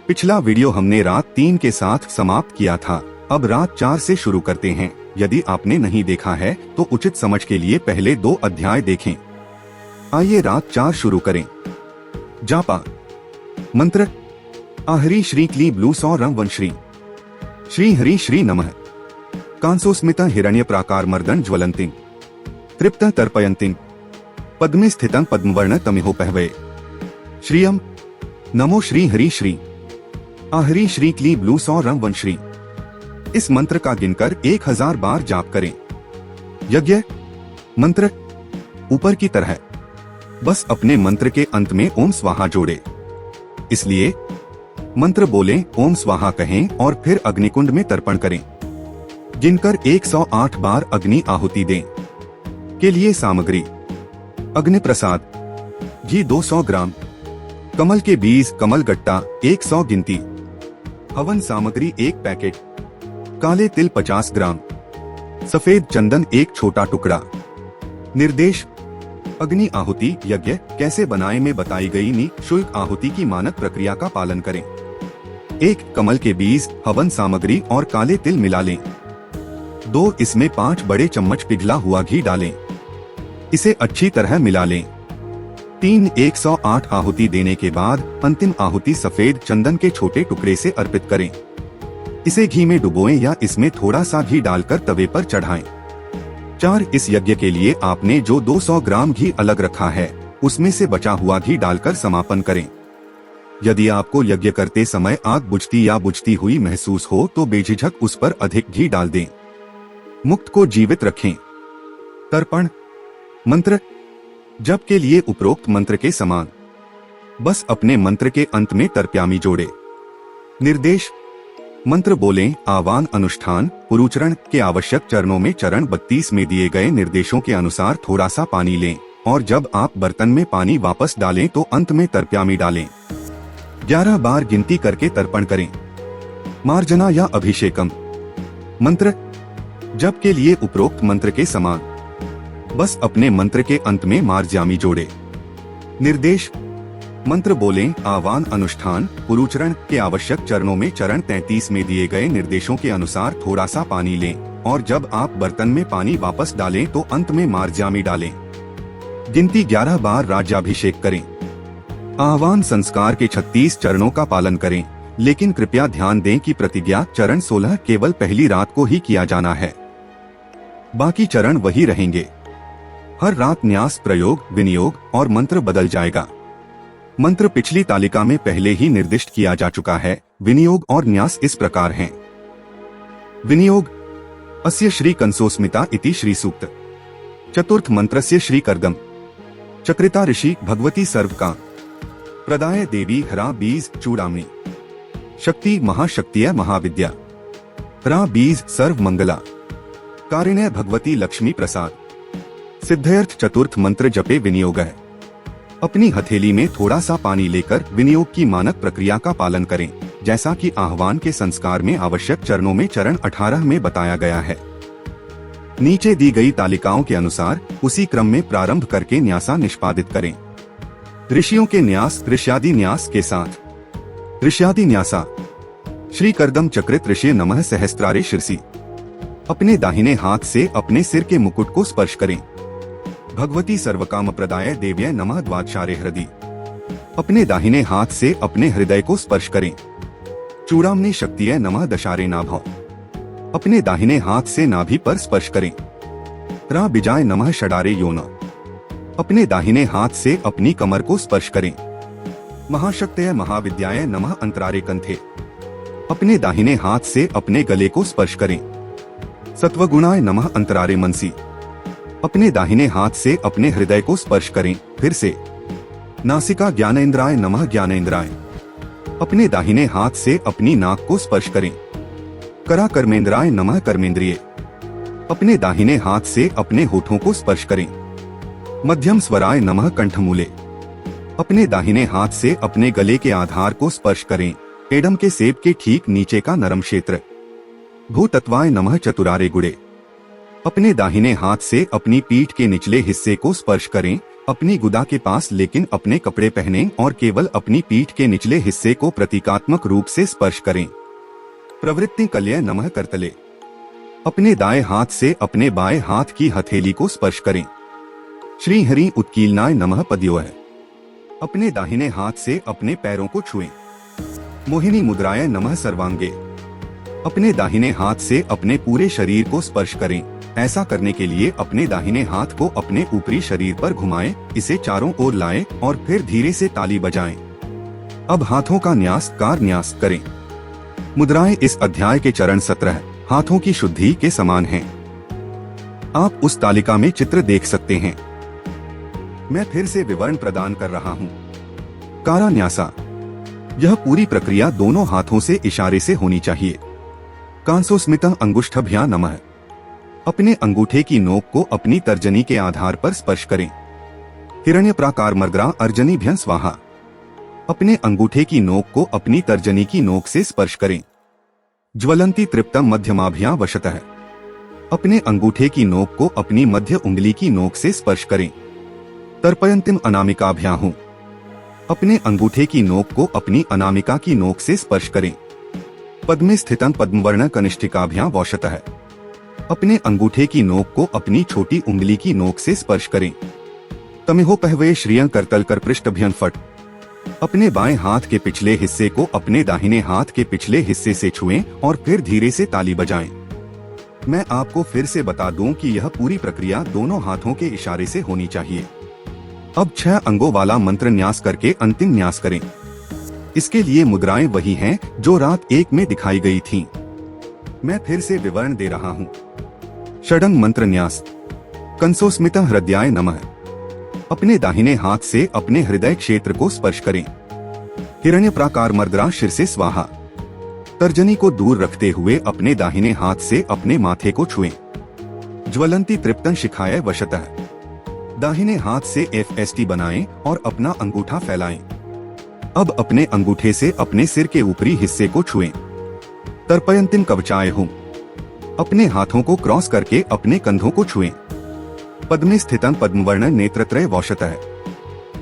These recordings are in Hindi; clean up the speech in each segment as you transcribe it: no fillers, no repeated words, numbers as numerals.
पिछला वीडियो हमने रात 3 के साथ समाप्त किया था। अब रात 4 से शुरू करते हैं। यदि आपने नहीं देखा है तो उचित समझ के लिए पहले 2 अध्याय देखें। आइए रात 4 शुरू करें। जापा मंत्र आहरी श्री क्ली ब्लू सौ रं वन श्री हरि श्री नमः कांसोस्मित हिरण्य प्राकार मर्दन ज्वलंतिं तृप्त तर्पयन्तिं पद्मे स्थितं पद्मवर्ण तमिहो पहवे श्रियम नमो श्री हरि श्री आहरी श्री क्ली ब्लू सौ रं वन श्री। इस मंत्र का गिनकर 1000 बार जाप करें। यज्ञ मंत्र ऊपर की तरह, बस अपने मंत्र के अंत में ओम स्वाहा जोड़े। इसलिए मंत्र बोलें, ओम स्वाहा कहें और फिर अग्निकुंड में तर्पण करें। गिनकर 108 बार अग्नि आहुति दें। के लिए सामग्री: अग्नि प्रसाद घी 200 ग्राम, कमल के बीज कमल गट्टा 100 गिनती, हवन सामग्री 1 पैकेट, काले तिल 50 ग्राम, सफेद चंदन 1 छोटा टुकड़ा। निर्देश: अग्नि आहुति यज्ञ कैसे बनाए में बताई गई निःशुल्क आहुति की मानक प्रक्रिया का पालन करें। 1 कमल के बीज, हवन सामग्री और काले तिल मिला लें। 2 इसमें 5 बड़े चम्मच पिघला हुआ घी डालें। इसे अच्छी तरह मिला लें। 3 108 आहुति देने के बाद अंतिम आहुति सफेद चंदन के छोटे टुकड़े से अर्पित करें। इसे घी में डुबोएं या इसमें थोड़ा सा घी डालकर तवे पर चढ़ाएं। 4 इस यज्ञ के लिए आपने जो 200 ग्राम घी अलग रखा है उसमें से बचा हुआ घी डालकर समापन करें। यदि आपको यज्ञ करते समय आग बुझती या बुझती हुई महसूस हो तो बेझिझक उस पर अधिक घी डाल दें। मुक्त को जीवित रखें। तर्पण मंत्र जप के लिए उपरोक्त मंत्र के समान, बस अपने मंत्र के अंत में तर्प्यामी जोड़े। निर्देश: मंत्र बोलें, आह्वान अनुष्ठान पुरुचरण के आवश्यक चरणों में चरण 32 में दिए गए निर्देशों के अनुसार थोड़ा सा पानी लें और जब आप बर्तन में पानी वापस डालें तो अंत में तर्प्यामी डालें। 11 बार गिनती करके तर्पण करें। मार्जना या अभिषेकम मंत्र जप के लिए उपरोक्त मंत्र के समान, बस अपने मंत्र के अंत में मार्जामी जोड़े। निर्देश: मंत्र बोलें, आह्वान अनुष्ठान पुरुचरण के आवश्यक चरणों में चरण 33 में दिए गए निर्देशों के अनुसार थोड़ा सा पानी लें और जब आप बर्तन में पानी वापस डालें तो अंत में मार्जामी डालें। गिनती 11 बार राज्याभिषेक करें। आह्वान संस्कार के 36 चरणों का पालन करें, लेकिन कृपया ध्यान दें कि प्रतिज्ञा चरण 16 केवल पहली रात को ही किया जाना है, बाकी चरण वही रहेंगे। हर रात न्यास प्रयोग विनियोग और मंत्र बदल जाएगा। मंत्र पिछली तालिका में पहले ही निर्दिष्ट किया जा चुका है। विनियोग और न्यास इस प्रकार हैं। विनियोग: अस्य श्री कंसोस्मिता इति श्री सूक्त। चतुर्थ मंत्रस्य श्री कर्दम चक्रिता ऋषि भगवती सर्वका प्रदाय देवी हरा बीज चूड़ामणि शक्ति महाशक्तिय महाविद्या रा बीज सर्व मंगला कारिण्य भगवती लक्ष्मी प्रसाद। सिद्धयर्थ चतुर्थ मंत्र जपे विनियोग है। अपनी हथेली में थोड़ा सा पानी लेकर विनियोग की मानक प्रक्रिया का पालन करें, जैसा कि आह्वान के संस्कार में आवश्यक चरणों में चरण 18 में बताया गया है। नीचे दी गई तालिकाओं के अनुसार उसी क्रम में प्रारंभ करके न्यासा निष्पादित करें। ऋषियों के न्यास ऋष्यादि न्यास के साथ। ऋष्यादि न्यासा: श्री कर्दम चक्रित ऋषि नमः सहस्त्रारे शिरसी। अपने दाहिने हाथ से अपने सिर के मुकुट को स्पर्श करें। भगवती सर्वकाम प्रदाय देव्य नमः द्वादशारे हृदय। अपने दाहिने हाथ से अपने हृदय को स्पर्श करें। चूड़ामणि शक्तिय नमः दशारे नाभौ। अपने दाहिने हाथ से नाभि पर स्पर्श करें। रा बिजाय नमः षडारे योन। अपने दाहिने हाथ से अपनी कमर को स्पर्श करें। महाशक्तय महाविद्याय नमः अंतरारे कंठे। अपने दाहिने हाथ से अपने गले को स्पर्श करें। सत्वगुणाय नमः अंतरारे मनसी। अपने दाहिने हाथ से अपने हृदय को स्पर्श करें। फिर से नासिका ज्ञानेन्द्राय नमः ज्ञानेन्द्राय। अपने दाहिने हाथ से अपनी नाक को स्पर्श करें। करा कर्मेंद्राय नमः कर्मेंद्रिय। अपने दाहिने हाथ से अपने होठों को स्पर्श करें। मध्यम स्वराय नमः कंठमूले। अपने दाहिने हाथ से अपने गले के आधार को स्पर्श करें। एडम के सेब के ठीक नीचे का नरम क्षेत्र। भूतत्वाय नमः चतुरारे गुड़े। अपने दाहिने हाथ से अपनी पीठ के निचले हिस्से को स्पर्श करें। अपनी गुदा के पास लेकिन अपने कपड़े पहने और केवल अपनी पीठ के निचले हिस्से को प्रतीकात्मक रूप से स्पर्श करें। प्रवृत्ति कल्य नमः करतले। अपने दाएं हाथ से अपने बाएं हाथ की हथेली को स्पर्श करें। श्री हरि उत्कीलनाय नमः पद्योः। अपने दाहिने हाथ से अपने पैरों को छुएं। मोहिनी मुद्राय नमः सर्वांगे। अपने दाहिने हाथ से अपने पूरे शरीर को स्पर्श करें। ऐसा करने के लिए अपने दाहिने हाथ को अपने ऊपरी शरीर पर घुमाएं, इसे चारों ओर लाएं और फिर धीरे से ताली बजाएं। अब हाथों का न्यास कार न्यास करें। मुद्राएं इस अध्याय के चरण 17 हाथों की शुद्धि के समान हैं। आप उस तालिका में चित्र देख सकते हैं। मैं फिर से विवरण प्रदान कर रहा हूँ। कारा न्यासा। यह पूरी प्रक्रिया दोनों हाथों से इशारे से होनी चाहिए। कांसोस्मितः अंगुष्ठभ्या नमः। अपने अंगूठे की नोक को अपनी तर्जनी के आधार पर स्पर्श करें। हिरण्यप्राकार मर्गरा अर्जनीभ्यः स्वाहा। अपने अंगूठे की नोक को अपनी तर्जनी की नोक से स्पर्श करें। ज्वलंती तृप्तम मध्यमाभ्या वशतः। अपने अंगूठे की नोक को अपनी मध्य उंगली की नोक से स्पर्श करें। तर्पयंतिम अनामिकाभ्याहु। अपने अंगूठे की नोक को अपनी अनामिका की नोक से स्पर्श करें। पद्मे स्थितं पद्मवर्ण कनिष्ठिकाभ्यां वशतः। अपने अंगूठे की नोक को अपनी छोटी उंगली की नोक से स्पर्श करें। तमिहो पहवे श्रियं करतल कर पृष्ठभ्यं फट। अपने बाएं हाथ के पिछले हिस्से को अपने दाहिने हाथ के पिछले हिस्से से छुएं और फिर धीरे से ताली बजाएं। मैं आपको फिर से बता दूं कि यह पूरी प्रक्रिया दोनों हाथों के इशारे से होनी चाहिए। अब 6 अंगों वाला मंत्र न्यास करके अंतिम न्यास करें। इसके लिए मुद्राएं वही हैं जो रात 1 में दिखाई गई थीं। मैं फिर से विवरण दे रहा हूँ। षडंग मंत्र न्यास। कंसोस्मितः हृदयाय नमः। अपने दाहिने हाथ से अपने हृदय क्षेत्र को स्पर्श करें। हिरण्यप्राकार मर्गरा शीर्षे स्वाहा। तर्जनी को दूर रखते हुए अपने दाहिने हाथ से अपने माथे को छुएं। ज्वलंती तृप्तं शिखाय वशतः। दाहिने हाथ से FST बनाएं और अपना अंगूठा फैलाएं। अब अपने अंगूठे से अपने सिर के ऊपरी हिस्से को छुएं। तर्पयंतिम कवचाय हूँ। अपने हाथों को क्रॉस करके अपने कंधों को छुएं। पद्मे स्थितं पद्मवर्ण नेत्रत्रय वशतः।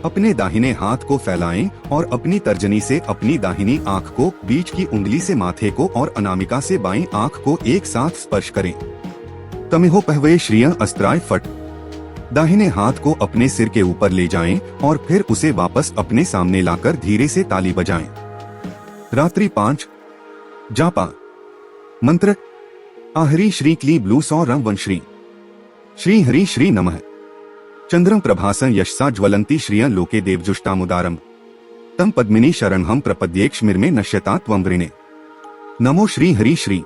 अपने दाहिने हाथ को फैलाएं और अपनी तर्जनी से अपनी दाहिनी आंख को, बीच की उंगली से माथे को और अनामिका से बाईं आंख को एक साथ स्पर्श करें। तमिहो पहवे श्रियं अस्त्राय फट। दाहिने हाथ को अपने सिर के ऊपर ले जाएं और फिर उसे वापस अपने सामने लाकर धीरे से ताली बजाएं। रात्रि 5 जापा। मंत्र आहरी श्री क्ली ब्लू सौ रम वन श्री हरि श्री नमः। चंद्रं प्रभासं यशसा ज्वलंती श्रियं लोके देवजुष्टामुदारम। तम पद्मिनी शरणहं प्रपद्येक्ष्मिर्मे नश्यता त्वं वृणे। नमो श्री हरि श्री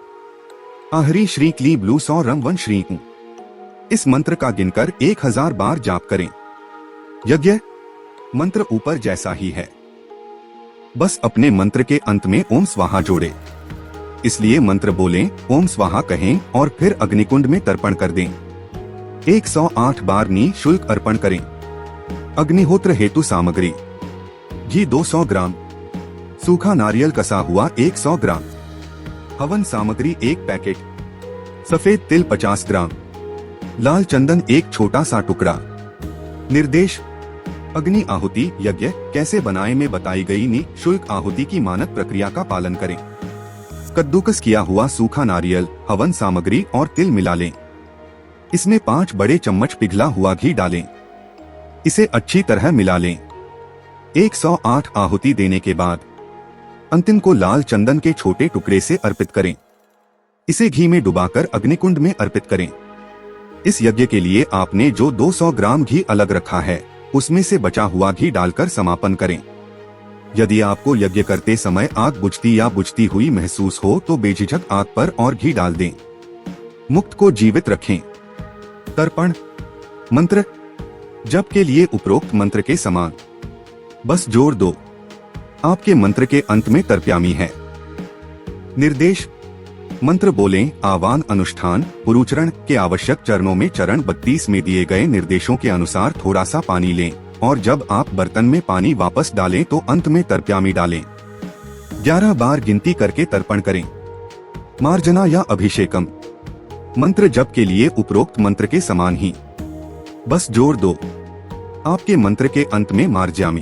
आहरी श्री क्ली ब्लू सौ रम वन श्री। इस मंत्र का गिनकर 1000 बार जाप करें। यज्ञ मंत्र ऊपर जैसा ही है, बस अपने मंत्र के अंत में ओम स्वाहा जोड़े। इसलिए मंत्र बोलें, ओम स्वाहा कहें और फिर अग्निकुंड में तर्पण कर दें। 108 बार निःशुल्क अर्पण करें। अग्निहोत्र हेतु सामग्री: घी 200 ग्राम, सूखा नारियल कसा हुआ 100 ग्राम, हवन सामग्री 1 पैकेट, सफेद तिल 50 ग्राम, लाल चंदन 1 छोटा सा टुकड़ा। निर्देश: अग्नि आहुति यज्ञ कैसे बनाए में बताई गई निःशुल्क आहुति की मानक प्रक्रिया का पालन करें। कद्दूकस किया हुआ सूखा नारियल, हवन सामग्री और तिल मिला लें। इसमें 5 बड़े चम्मच पिघला हुआ घी डालें। इसे अच्छी तरह मिला लें। 108 आहुति देने के बाद अंतिम को लाल चंदन के छोटे टुकड़े से अर्पित करें। इसे घी में डुबाकर अग्निकुंड में अर्पित करें। इस यज्ञ के लिए आपने जो 200 ग्राम घी अलग रखा है, उसमें से बचा हुआ घी डालकर समापन करें। यदि आपको यज्ञ करते समय आग बुझती या बुझती हुई महसूस हो तो बेझिझक आग पर और घी डाल दें। मुक्त को जीवित रखें। तर्पण मंत्र जप के लिए उपरोक्त मंत्र के समान, बस जोड़ दो। आपके मंत्र के अंत में तर्प्यामी है। निर्देश: मंत्र बोलें, आवाहन, अनुष्ठान, पुरुचरण के आवश्यक चरणों में चरण 32 में दिए गए निर्देशों के अनुसार थोड़ा सा पानी लें और जब आप बर्तन में पानी वापस डालें तो अंत में तर्प्यामी डालें। 11 बार गिनती करके तर्पण करें। मार्जना या अभिषेकम मंत्र जप के लिए उपरोक्त मंत्र के समान ही, बस जोड़ दो। आपके मंत्र के अंत में मार्जामी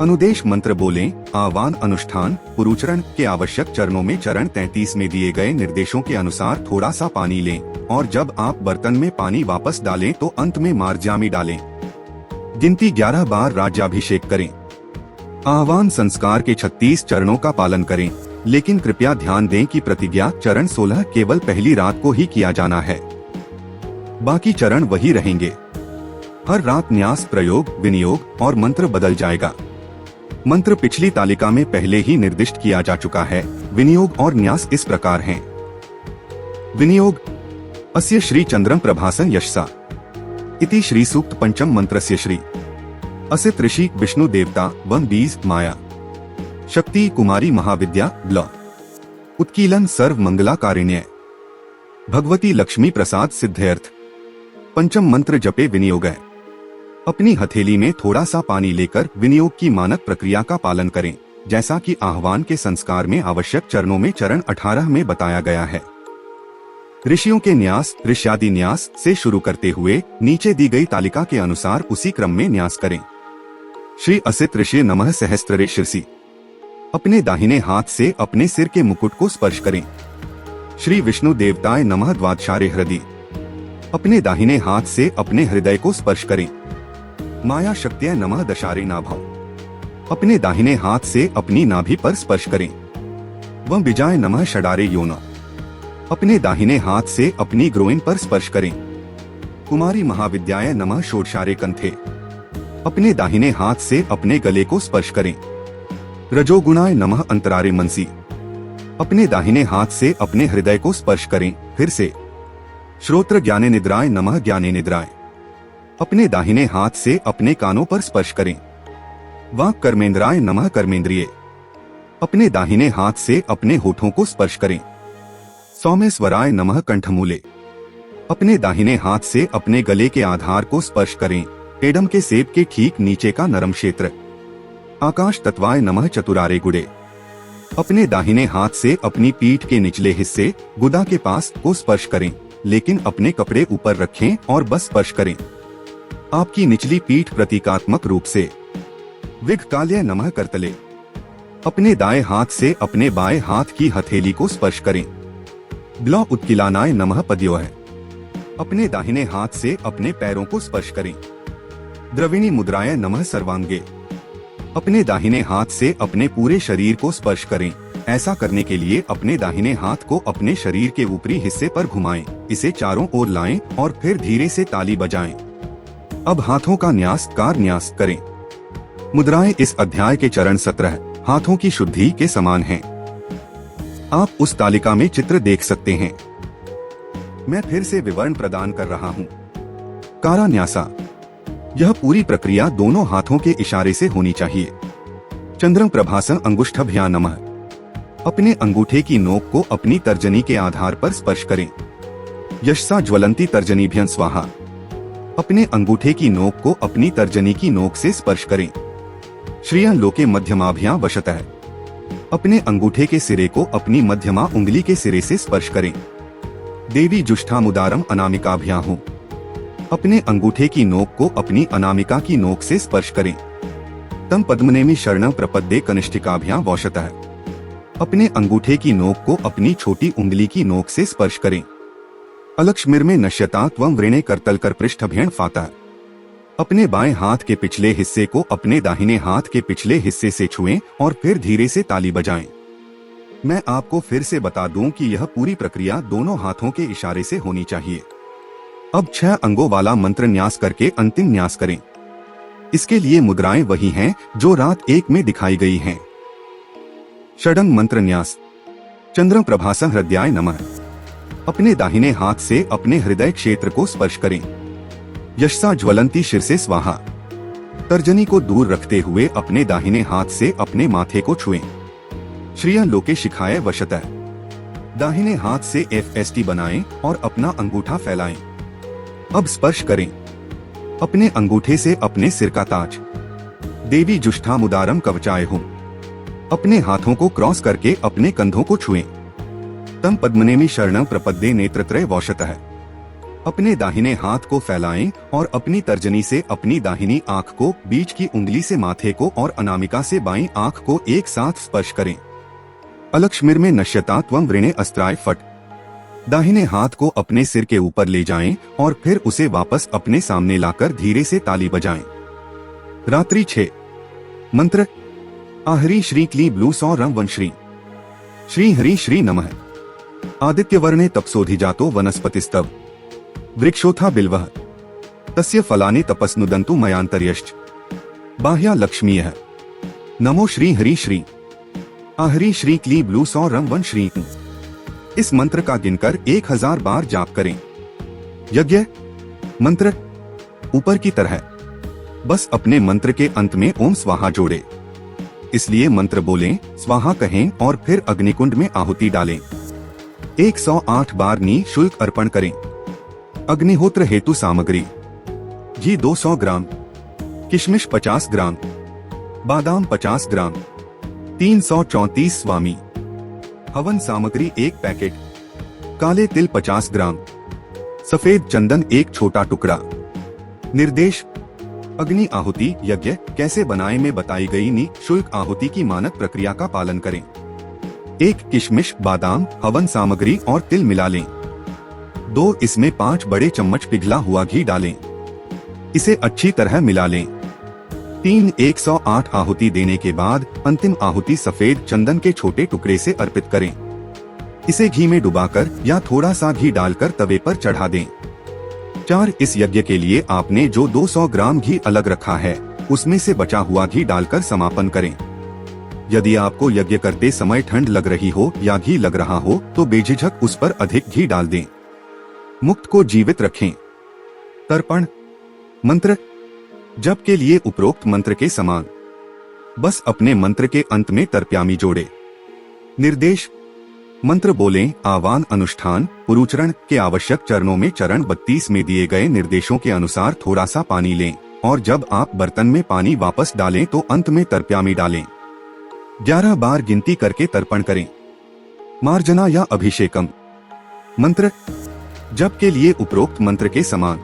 अनुदेश मंत्र बोलें। आह्वान अनुष्ठान पुरुचरण के आवश्यक चरणों में चरण 33 में दिए गए निर्देशों के अनुसार थोड़ा सा पानी लें और जब आप बर्तन में पानी वापस डालें तो अंत में मार्जामी डालें। गिनती 11 बार राज्याभिषेक करें। आह्वान संस्कार के 36 चरणों का पालन करें, लेकिन कृपया ध्यान दें कि प्रतिज्ञा चरण 16 केवल पहली रात को ही किया जाना है, बाकी चरण वही रहेंगे। हर रात न्यास प्रयोग विनियोग और मंत्र बदल जाएगा। मंत्र पिछली तालिका में पहले ही निर्दिष्ट किया जा चुका है। विनियोग और न्यास इस प्रकार हैं। विनियोग अस्य श्री चंद्रम प्रभासन यशसा इति श्री सूक्त पंचम मंत्रस्य श्री असित ऋषि विष्णु देवता वन बीज माया शक्ति कुमारी महाविद्या ब्ल उत्कीलन सर्व मंगला कारिण्य भगवती लक्ष्मी प्रसाद सिद्धयर्थ। पंचम मंत्र जपे विनियोग है। अपनी हथेली में थोड़ा सा पानी लेकर विनियोग की मानक प्रक्रिया का पालन करें, जैसा कि आह्वान के संस्कार में आवश्यक चरणों में चरण 18 में बताया गया है। ऋषियों के न्यास ऋष्यादि न्यास से शुरू करते हुए नीचे दी गई तालिका के अनुसार उसी क्रम में न्यास करें। श्री असित ऋषि नमः सहस्त्ररे शिरसी अपने दाहिने हाथ से अपने सिर के मुकुट को स्पर्श करें। श्री विष्णु देवताय नमः द्वादशारे हृदय अपने दाहिने हाथ से अपने हृदय को स्पर्श करें। माया शक्तिय नमः दशारे नाभव अपने दाहिने हाथ से अपनी नाभि पर स्पर्श करें। वह विजय नमः षडारे योन अपने दाहिने हाथ से अपनी ग्रोइन पर स्पर्श करें। कुमारी महाविद्याय नमः षोडशारे कंथे अपने दाहिने हाथ से अपने गले को स्पर्श करें। रजोगुणाय नमः अंतरारे मनसी अपने दाहिने हाथ से अपने हृदय को स्पर्श करें। फिर से श्रोत्र ज्ञाने निद्राय नमः ज्ञाने निद्राय अपने दाहिने हाथ से अपने कानों पर स्पर्श करें। वाक् कर्मेंद्राय नमः कर्मेंद्रिय अपने दाहिने हाथ से अपने होठों को स्पर्श करें। सौम्यस्वराय नमः कंठमूले अपने दाहिने हाथ से अपने गले के आधार को स्पर्श करें। एडम के सेब के ठीक नीचे का नरम क्षेत्र। आकाश तत्वाय नमः चतुरारे गुड़े अपने दाहिने हाथ से अपनी पीठ के निचले हिस्से गुदा के पास को स्पर्श करें, लेकिन अपने कपड़े ऊपर रखें और बस स्पर्श करें। आपकी निचली पीठ प्रतीकात्मक रूप से। विघकाल्य नमः करतले अपने दाएं हाथ से अपने बाएं हाथ की हथेली को स्पर्श करें। ब्लौ उत्किलानाय नमः पद्योः अपने दाहिने हाथ से अपने पैरों को स्पर्श करें। द्रविणी मुद्राय नमः सर्वांगे अपने दाहिने हाथ से अपने पूरे शरीर को स्पर्श करें। ऐसा करने के लिए अपने दाहिने हाथ को अपने शरीर के ऊपरी हिस्से पर घुमाएं, इसे चारों ओर लाएं और फिर धीरे से ताली बजाएं। अब हाथों का न्यास कार न्यास करें। मुद्राएं इस अध्याय के चरण 17 हाथों की शुद्धि के समान हैं। आप उस तालिका में चित्र देख सकते हैं। मैं फिर से विवरण प्रदान कर रहा हूँ। कारा न्यासा यह पूरी प्रक्रिया दोनों हाथों के इशारे से होनी चाहिए। चंद्रम प्रभासन अंगुष्ठभ्या नमः अपने अंगूठे की नोक को अपनी तर्जनी के आधार पर स्पर्श करें। यशसा ज्वलंती तर्जनीभ्यं स्वाहा अपने अंगूठे की नोक को अपनी तर्जनी की नोक से स्पर्श करें। श्रियं लोके मध्यमाभ्यां वशतः अपने अंगूठे के सिरे को अपनी मध्यमा उंगली के सिरे से स्पर्श करें। देवी जुष्ठामुदारम अनामिकाभ्यां हूँ अपने अंगूठे की नोक को अपनी अनामिका की नोक से स्पर्श करें। तम पद्मनेमि शरणं प्रपद्ये कनिष्ठिकाभ्यां वशतः अपने अंगूठे की नोक को अपनी छोटी उंगली की नोक से स्पर्श करें। अलक्ष्मिर्मे नश्यता त्वं व्रेणे करतलकर पृष्ठभ्यं फातः अपने बाएं हाथ के पिछले हिस्से को अपने दाहिने हाथ के पिछले हिस्से से छुएं और फिर धीरे से ताली बजाएं। मैं आपको फिर से बता दूं कि यह पूरी प्रक्रिया दोनों हाथों के इशारे से होनी चाहिए। अब 6 अंगों वाला मंत्र न्यास करके अंतिम न्यास करें। इसके लिए मुद्राएं वही हैं जो रात 1 में दिखाई गई हैं। षडंग मंत्र न्यास। चंद्रम प्रभासं हृदयाय नमः अपने दाहिने हाथ से अपने हृदय क्षेत्र को स्पर्श करें। यशसा ज्वलंती शिरसे स्वाहा तर्जनी को दूर रखते हुए अपने दाहिने हाथ से अपने माथे को छुएं। श्रियं लोके शिखाय वशतः दाहिने हाथ से FST बनाएं और अपना अंगूठा फैलाएं। अब स्पर्श करें अपने अंगूठे से अपने सिर का ताज। देवी जुष्ठामुदारम कवचाय हूँ अपने हाथों को क्रॉस करके अपने कंधों को छुएं। तम पद्मनेमि शरणं प्रपद्ये नेत्रत्रय वशतः अपने दाहिने हाथ को फैलाएं और अपनी तर्जनी से अपनी दाहिनी आंख को, बीच की उंगली से माथे को और अनामिका से बाईं आंख को एक साथ स्पर्श करें। अलक्ष्मीर्मे नश्यता त्वं वृणे अस्त्राय फट। दाहिने हाथ को अपने सिर के ऊपर ले जाएं और फिर उसे वापस अपने सामने लाकर धीरे से ताली बजाएं। रात्रि 6। मंत्र। आहरी श्री क्ली ब्लू सौ रं वन श्री। श्री हरि श्री नमः। आदित्यवर्णे तपसोधिजातो वनस्पतिस्तव वृक्षोथा बिल्वः तस्य फलानि तपस्नुदन्तु मयांतर्यश्च बाह्या लक्ष्मीयः। नमो श्री हरि श्री। आहरी श्री क्ली ब्लू सौ रं वन श्री। इस मंत्र का गिनकर 1000 बार जाप करें। यज्ञ मंत्र ऊपर की तरह, बस अपने मंत्र के अंत में ओम स्वाहा जोड़े। इसलिए मंत्र बोलें, स्वाहा कहें और फिर अग्निकुंड में आहुति डालें। 108 बार निःशुल्क अर्पण करें। अग्निहोत्र हेतु सामग्री: घी 200 ग्राम, किशमिश 50 ग्राम, बादाम 50 ग्राम, 334 स्वामी। हवन सामग्री 1 पैकेट, काले तिल 50 ग्राम, सफेद चंदन 1 छोटा टुकड़ा। निर्देश: अग्नि आहुति यज्ञ कैसे बनाएं में बताई गई निःशुल्क आहुति की मानक प्रक्रिया का पालन करें। 1 किशमिश, बादाम, हवन सामग्री और तिल मिला लें। 2 इसमें 5 बड़े चम्मच पिघला हुआ घी डालें। इसे अच्छी तरह मिला लें। 3 108 आहुति देने के बाद अंतिम आहुति सफेद चंदन के छोटे टुकड़े से अर्पित करें। इसे घी में डुबाकर या थोड़ा सा घी डालकर तवे पर चढ़ा दें। 4 इस यज्ञ के लिए आपने जो 200 ग्राम घी अलग रखा है, उसमें से बचा हुआ घी डालकर समापन करें। यदि आपको यज्ञ करते समय ठंड लग रही हो या घी लग रहा हो तो बेझिझक उस पर अधिक घी डाल दें। मुक्त को जीवित रखें। तर्पण मंत्र जप के लिए उपरोक्त मंत्र के समान, बस अपने मंत्र के अंत में तर्प्यामी जोड़े। निर्देश: मंत्र बोलें, आह्वान, अनुष्ठान, पुरुचरण के आवश्यक चरणों में चरण 32 में दिए गए निर्देशों के अनुसार थोड़ा सा पानी लें और जब आप बर्तन में पानी वापस डालें तो अंत में तर्प्यामी डालें। 11 बार गिनती करके तर्पण करें। मार्जना या अभिषेकम मंत्र जप के लिए उपरोक्त मंत्र के समान,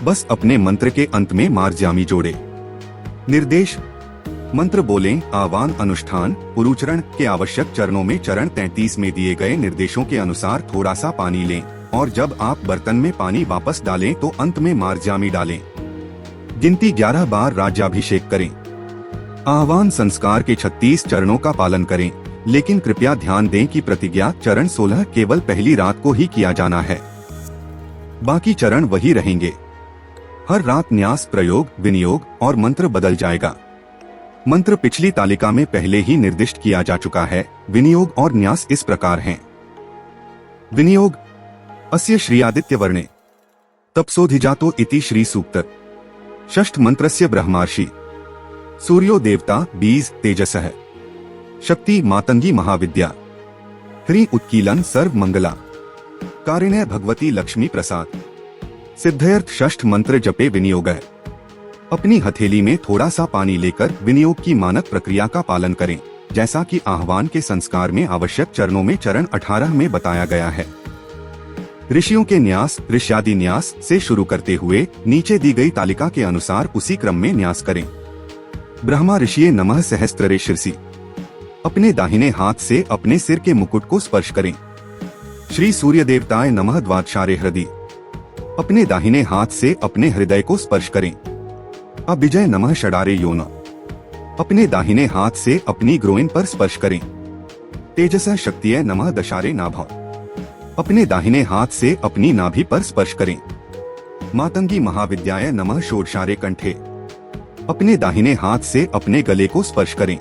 बस अपने मंत्र के अंत में मार्जामी जोड़े। निर्देश: मंत्र बोलें, आह्वान, अनुष्ठान, पुरुचरण के आवश्यक चरणों में चरण 33 में दिए गए निर्देशों के अनुसार थोड़ा सा पानी लें और जब आप बर्तन में पानी वापस डालें तो अंत में मार्जामी डालें। गिनती 11 बार राज्याभिषेक करें। आह्वान संस्कार के 36 चरणों का पालन करें, लेकिन कृपया ध्यान दें कि प्रतिज्ञा चरण 16 केवल पहली रात को ही किया जाना है, बाकी चरण वही रहेंगे। हर रात न्यास, प्रयोग, विनियोग और मंत्र बदल जाएगा। मंत्र पिछली तालिका में पहले ही निर्दिष्ट किया जा चुका है। विनियोग और न्यास इस प्रकार हैं। विनियोग: अस्य श्री आदित्य वर्णे तपसोधिजातो इति श्री सूक्त। षष्ठ मंत्रस्य ब्रह्मार्षि सूर्यो देवता बीज तेजसः शक्ति मातंगी महाविद्या ह्री उत्कीलन सर्व मंगला कारिण्य भगवती लक्ष्मी प्रसाद। सिद्धयर्थ षष्ठ मंत्र जपे विनियोग। अपनी हथेली में थोड़ा सा पानी लेकर विनियोग की मानक प्रक्रिया का पालन करें, जैसा कि आह्वान के संस्कार में आवश्यक चरणों में चरण 18 में बताया गया है। ऋषियों के न्यास, ऋष्यादि न्यास से शुरू करते हुए नीचे दी गई तालिका के अनुसार उसी क्रम में न्यास करें। ब्रह्मा ऋषिये नमः सहस्त्ररे शिरसि। अपने दाहिने हाथ से अपने सिर के मुकुट को स्पर्श करें। श्री सूर्य देवताय नमः द्वादशारे हृदय। अपने दाहिने हाथ से अपने हृदय को स्पर्श करें। अभिजय नमः षडारे योन। अपने दाहिने हाथ से अपनी ग्रोइन पर स्पर्श करें। तेजस शक्तिय नमः दशारे नाभ। अपने दाहिने हाथ से अपनी नाभि पर स्पर्श करें। मातंगी महाविद्याय नमः षोडशारे कंठे। अपने दाहिने हाथ से अपने गले को स्पर्श करें।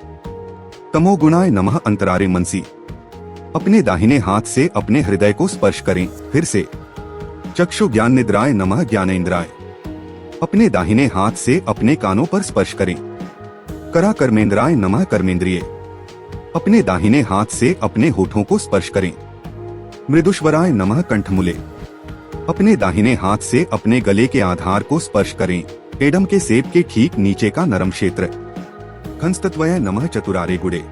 तमोगुणाय नमः अंतरारे मनसी। अपने दाहिने हाथ से अपने हृदय को स्पर्श करें। फिर से चक्षु ज्ञान निद्राय नमः ज्ञानेन्द्राय। अपने दाहिने हाथ से अपने कानों पर स्पर्श करें। करा कर्मेंद्राय नमः कर्मेंद्रिय। अपने दाहिने हाथ से अपने होठों को स्पर्श करें। मृदुश्वराय नमः कंठमूले। अपने दाहिने हाथ से अपने गले के आधार को स्पर्श करें। एडम के सेब के ठीक नीचे का नरम क्षेत्र। खंस्तत्वय नमः चतुरारे गुड़े।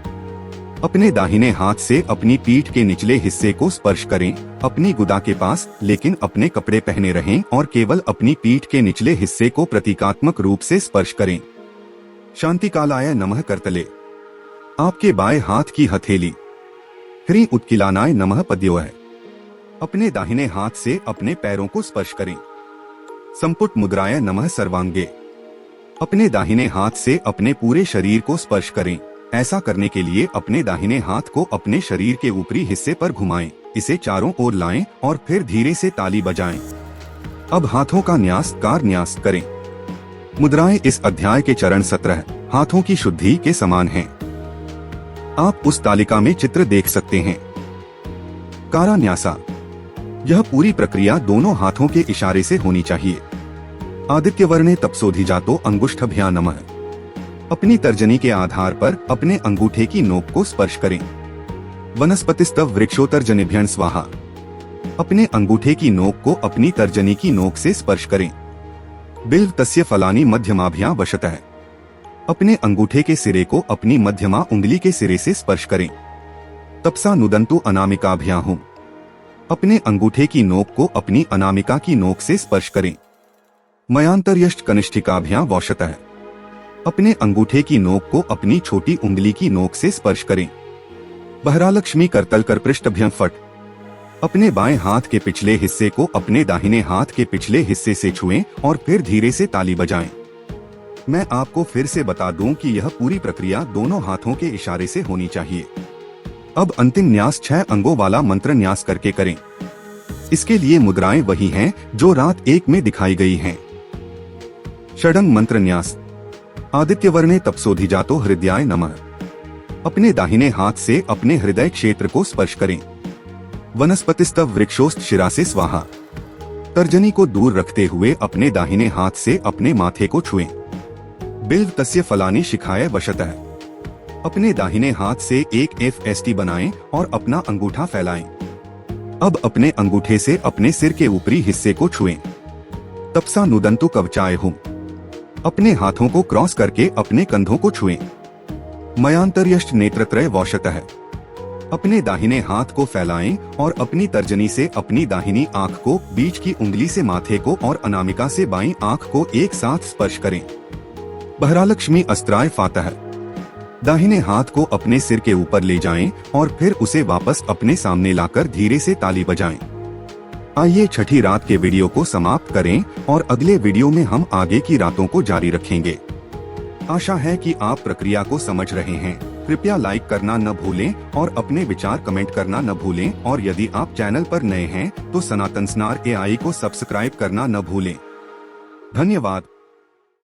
अपने दाहिने हाथ से अपनी पीठ के निचले हिस्से को स्पर्श करें, अपनी गुदा के पास, लेकिन अपने कपड़े पहने रहें और केवल अपनी पीठ के निचले हिस्से को प्रतीकात्मक रूप से स्पर्श करें। शांतिकालाय नमः करतले। आपके बाएं हाथ की हथेली। ह्रीं उत्किलानाय नमः पद्योः। अपने दाहिने हाथ से अपने पैरों को स्पर्श करें। संपुट मुद्राय नमः सर्वांगे। अपने दाहिने हाथ से अपने पूरे शरीर को स्पर्श करें। ऐसा करने के लिए अपने दाहिने हाथ को अपने शरीर के ऊपरी हिस्से पर घुमाएं, इसे चारों ओर लाएं और फिर धीरे से ताली बजाएं। अब हाथों का न्यास कार न्यास करें। मुद्राएं इस अध्याय के चरण 17 हाथों की शुद्धि के समान हैं। आप उस तालिका में चित्र देख सकते हैं। कारा न्यासा। यह पूरी प्रक्रिया दोनों हाथों के इशारे से होनी चाहिए। आदित्य वर्णे तपसोधिजातो अंगुष्ठभ्या नमः। अपनी तर्जनी के आधार पर अपने अंगूठे की नोक को स्पर्श करें। वनस्पतिस्तव वृक्षोतर्जनिभ्यं स्वाहा। अपने अंगूठे की नोक को अपनी तर्जनी की नोक से स्पर्श करें। बिल्व तस्य फलानि मध्यमाभ्यां वशतः। अपने अंगूठे के सिरे को अपनी मध्यमा उंगली के सिरे से स्पर्श करें। तपसा नुदन्तु अनामिकाभ्यां। अपने अंगूठे की नोक को अपनी अनामिका की नोक से स्पर्श करें। मयांतर्यष्ट कनिष्ठिकाभ्यां वशतः। अपने अंगूठे की नोक को अपनी छोटी उंगली की नोक से स्पर्श करें। बहरालक्ष्मी करतल कर पृष्ठभ्यं फट। अपने बाएं हाथ के पिछले हिस्से को अपने दाहिने हाथ के पिछले हिस्से से छुएं और फिर धीरे से ताली बजाएं। मैं आपको फिर से बता दूं कि यह पूरी प्रक्रिया दोनों हाथों के इशारे से होनी चाहिए। अब अंतिम न्यास 6 अंगों वाला मंत्र न्यास करके करें। इसके लिए मुद्राएं वही हैं जो रात 1 में दिखाई गई हैं। षडंग मंत्र न्यास। आदित्य वर्णे तपसोधिजातो हृदयाय नमः। अपने दाहिने हाथ से अपने हृदय क्षेत्र को स्पर्श करें। वनस्पतिस्तव वृक्षोस्त शिरासे स्वाहा। तर्जनी को दूर रखते हुए अपने दाहिने हाथ से अपने माथे को छुएं। बिल्व तस्य फलानि शिखाय वशतः। अपने दाहिने हाथ से एक FST बनाएं और अपना अंगूठा फैलाएं। अब अपने अंगूठे से अपने सिर के ऊपरी हिस्से को छुएं। तपसा नुदन्तु कवचायहुम्। अपने हाथों को क्रॉस करके अपने कंधों को छुएं। मयांतर्यष्ट नेत्रत्रय वशतः। अपने दाहिने हाथ को फैलाएं और अपनी तर्जनी से अपनी दाहिनी आंख को, बीच की उंगली से माथे को और अनामिका से बाईं आंख को एक साथ स्पर्श करें। बहरालक्ष्मी अस्त्राय फातः। दाहिने हाथ को अपने सिर के ऊपर ले जाएं और फिर उसे वापस अपने सामने लाकर धीरे से ताली बजाएं। आइए छठी रात के वीडियो को समाप्त करें और अगले वीडियो में हम आगे की रातों को जारी रखेंगे। आशा है कि आप प्रक्रिया को समझ रहे हैं। कृपया लाइक करना न भूलें और अपने विचार कमेंट करना न भूलें और यदि आप चैनल पर नए हैं तो सनातन स्नार AI को सब्सक्राइब करना न भूलें। धन्यवाद।